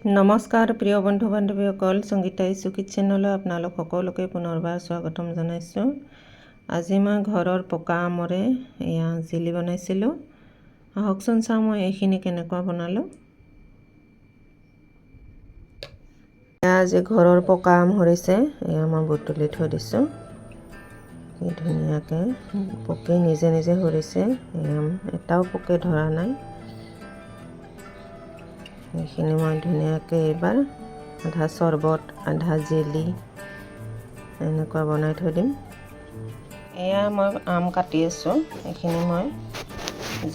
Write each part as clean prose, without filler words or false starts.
নমস্কাৰ প্ৰিয় বন্ধু বান্ধৱীসকল, সংগীতা ইছুকিত চেনেললৈ আপোনালোক সকলোকে পুনৰবাৰ স্বাগতম জনাইছোঁ। আজি মই ঘৰৰ পকা আমৰে এয়া জেলি বনাইছিলোঁ। আহকচোন চাওঁ মই এইখিনি কেনেকুৱা বনালোঁ। এয়া আজি ঘৰৰ পকা আম সৰিছে, এয়া মই বুটলি থৈ দিছোঁ। কি ধুনীয়াকৈ পোকে নিজে নিজে সৰিছে, আম এটাও পোকে ধৰা নাই। এইখিনি মই ধুনীয়াকৈ এইবাৰ আধা চৰ্বত আধা জেলি এনেকুৱা বনাই থৈ দিম। এয়া মই আম কাটি আছোঁ, এইখিনি মই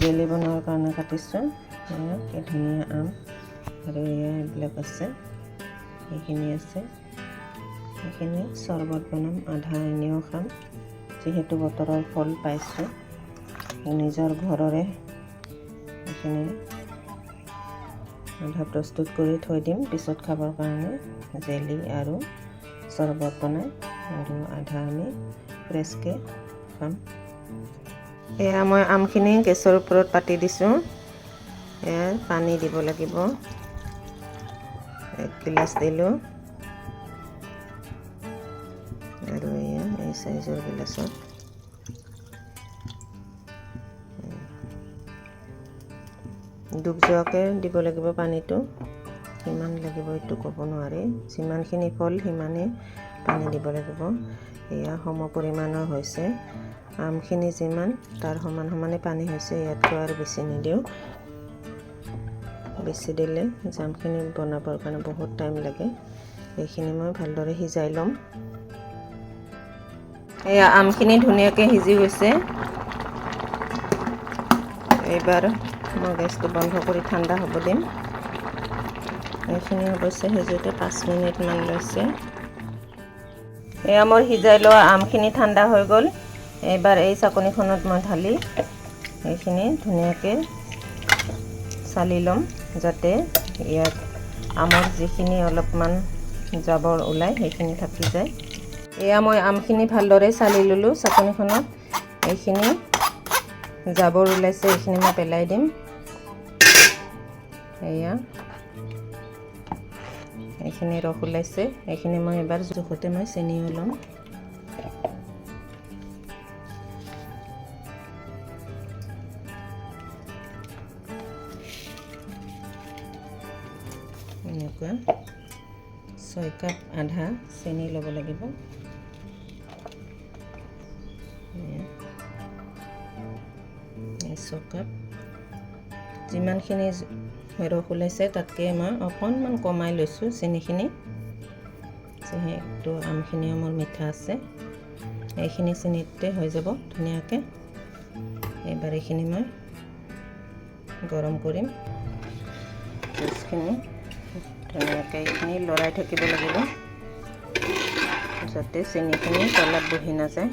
জেলি বনোৱাৰ কাৰণে কাটিছোঁ। এয়া কি ধুনীয়া আম, আৰু এয়া এইবিলাক আছে, এইখিনি আছে। এইখিনি চৰ্বত বনাম, আধা এনেও খাম, যিহেতু বতৰৰ ফল পাইছোঁ নিজৰ ঘৰৰে। এইখিনি আধা প্ৰস্তুত কৰি থৈ দিম পিছত খাবৰ কাৰণে, জেলি আৰু চৰ্বত বনাই, আৰু আধা আমি ফ্ৰেছকৈ খাম। এয়া মই আমখিনি গেছৰ ওপৰত পাতি দিছোঁ। এয়া পানী দিব লাগিব, 1 গিলাচ দিলোঁ, আৰু এয়া এই চাইজৰ গিলাচত ডুব যোৱাকৈ দিব লাগিব পানীটো। কিমান লাগিব এইটো ক'ব নোৱাৰি, যিমানখিনি ফল সিমানেই পানী দিব লাগিব। এয়া সম পৰিমাণৰ হৈছে, আমখিনি যিমান তাৰ সমান সমানে পানী হৈছে, ইয়াতকৈ আৰু বেছি নিদিওঁ। বেছি দিলে জামখিনি বনাবৰ কাৰণে বহুত টাইম লাগে। এইখিনি মই ভালদৰে সিজাই ল'ম। এয়া আমখিনি ধুনীয়াকৈ সিজি গৈছে। এইবাৰ মই গেছটো বন্ধ কৰি ঠাণ্ডা হ'ব দিম। এইখিনি অৱশ্যে সিজোতে 5 মিনিটমান লৈছে। এয়া মোৰ সিজাই লোৱা আমখিনি ঠাণ্ডা হৈ গ'ল। এইবাৰ এই চাকনিখনত মই ঢালি এইখিনি ধুনীয়াকৈ চালি ল'ম, যাতে ইয়াত আমৰ যিখিনি অলপমান জাবৰ ওলায় সেইখিনি থাকি যায়। এয়া মই আমখিনি ভালদৰে চালি ল'লোঁ চাকনিখনত। এইখিনি জাবৰ ওলাইছে, এইখিনি মই পেলাই দিম। এয়া এইখিনি ৰস ওলাইছে, এইখিনি মই এবাৰ জোখতে মই চেনিও ল'ম। এনেকুৱা 6 কাপ আধা চেনি ল'ব লাগিব। 6 কাপ, যিমানখিনি ৰস ওলাইছে তাতকৈ মই অকণমান কমাই লৈছোঁ চেনিখিনি, যিহেতু আমখিনিও মোৰ মিঠা আছে। এইখিনি চেনিতে হৈ যাব ধুনীয়াকৈ। এইবাৰ এইখিনি মই গৰম কৰিম। গেছখিনি ধুনীয়াকৈ এইখিনি লৰাই থাকিব লাগিব, যাতে চেনিখিনি তলত বহি নাযায়।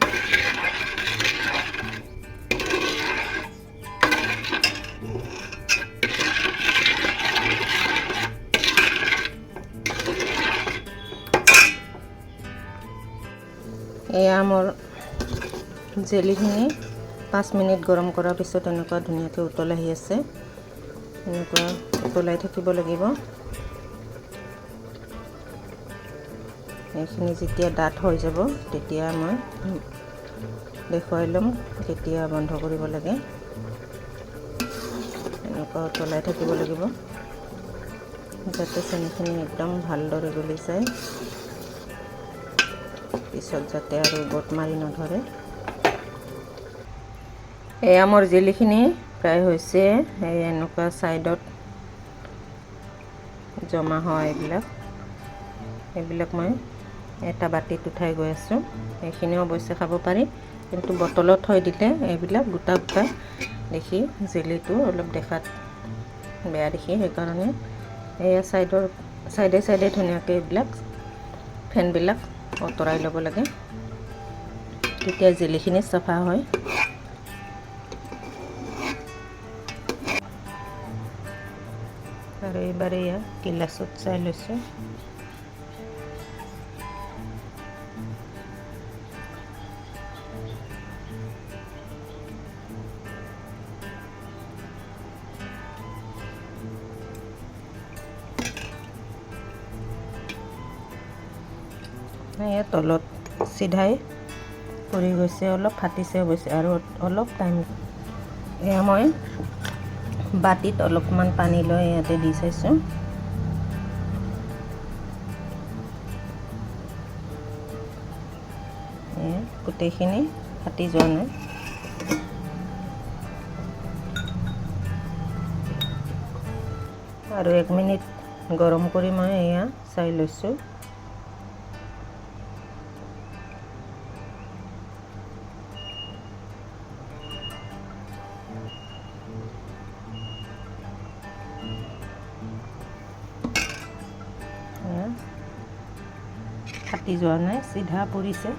এয়া মোৰ জেলিখিনি 5 মিনিট গৰম কৰাৰ পিছত এনেকুৱা ধুনীয়াকৈ উতল আহি আছে। এনেকুৱা উতলাই থাকিব লাগিব। এইখিনি যেতিয়া ডাঠ হৈ যাব তেতিয়া মই দেখুৱাই ল'ম কেতিয়া বন্ধ কৰিব লাগে। এনেকুৱা উতলাই থাকিব লাগিব, যাতে চেনিখিনি একদম ভালদৰে গলি যায়, পিছত যাতে আৰু গোট মাৰি নধৰে। এয়া মোৰ জেলিখিনি প্ৰায় হৈছে। এই এনেকুৱা ছাইডত জমা হয় এইবিলাক মই এটা বাতিত উঠাই গৈ আছোঁ। এইখিনিও অৱশ্যে খাব পাৰি, কিন্তু বটলত থৈ দিলে এইবিলাক গোটা গোটা দেখি জেলিটো অলপ দেখাত বেয়া দেখি, সেইকাৰণে এয়া চাইডে চাইডে ধুনীয়াকৈ এইবিলাক ফেনবিলাক আঁতৰাই ল'ব লাগে, তেতিয়া জেলিখিনি চাফা হয়। আৰু এইবাৰ এয়া গিলাচত চাই লৈছোঁ। এয়া তলত চিধাই পৰি গৈছে, অলপ ফাটিছে অৱশ্যে, আৰু অলপ টাইম। এয়া মই বাতিত অলপমান পানী লৈ ইয়াতে দি চাইছোঁ। গোটেইখিনি ফাটি যোৱা নাই। আৰু 1 মিনিট গৰম কৰি মই এয়া চাই লৈছোঁ। ফাটি যোৱা নাই, চিধা পৰিছে।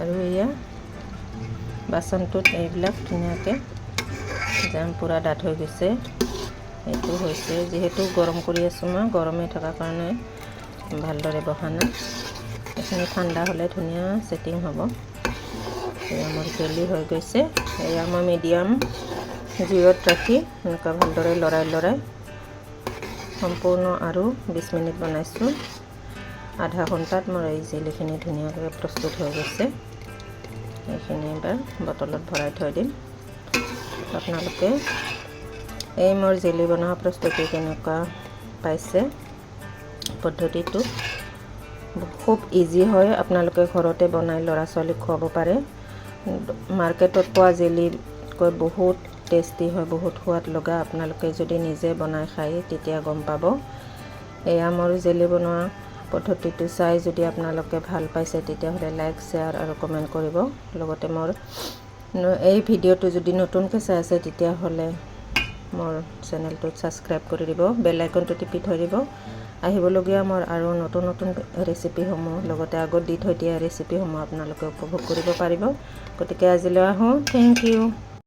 আৰু এয়া বাচনটোত এইবিলাক ধুনীয়াকৈ জাম পূৰা ডাঠ হৈ গৈছে। এইটো হৈছে, যিহেতু গৰম কৰি আছোঁ মই, গৰমে থকাৰ কাৰণে ভালদৰে বহা নাই। এইখিনি ঠাণ্ডা হ'লে ধুনীয়া ছেটিং হ'ব। এয়া মোৰ জেলি হৈ গৈছে। এয়া মই মিডিয়াম জুইত ৰাখি এনেকুৱা ভালদৰে লৰাই সম্পূৰ্ণ আৰু 20 মিনিট বনাইছোঁ। আধা ঘণ্টাত মোৰ এই জেলিখিনি ধুনীয়াকৈ প্ৰস্তুত হৈ গৈছে। এইখিনি এবাৰ বটলত ভৰাই থৈ দিম। আপোনালোকে এই মোৰ জেলি বনোৱা প্ৰস্তুতি কেনেকুৱা পাইছে, পদ্ধতিটো খুব ইজি হয়। আপোনালোকে ঘৰতে বনাই ল'ৰা ছোৱালীক খুৱাব পাৰে। মাৰ্কেটত পোৱা জেলিতকৈ বহুত টেষ্টি হয়, বহুত সোৱাদ লগা। আপোনালোকে যদি নিজে বনাই খায় তেতিয়া গম পাব। এয়া মোৰ জেলি বনোৱা পদ্ধতিটো চাই যদি আপোনালোকে ভাল পাইছে তেতিয়াহ'লে লাইক, শ্বেয়াৰ আৰু কমেণ্ট কৰিব। লগতে মোৰ এই ভিডিঅ'টো যদি নতুনকৈ চাই আছে তেতিয়াহ'লে মোৰ চেনেলটোত ছাবস্ক্ৰাইব কৰি দিব, বেল আইকনটো টিপি থৈ দিব। আহিবলগীয়া মোৰ আৰু নতুন ৰেচিপিসমূহ, লগতে আগত দি থৈ দিয়া ৰেচিপিসমূহ আপোনালোকে উপভোগ কৰিব পাৰিব। গতিকে আজিলৈ আহোঁ। Thank U.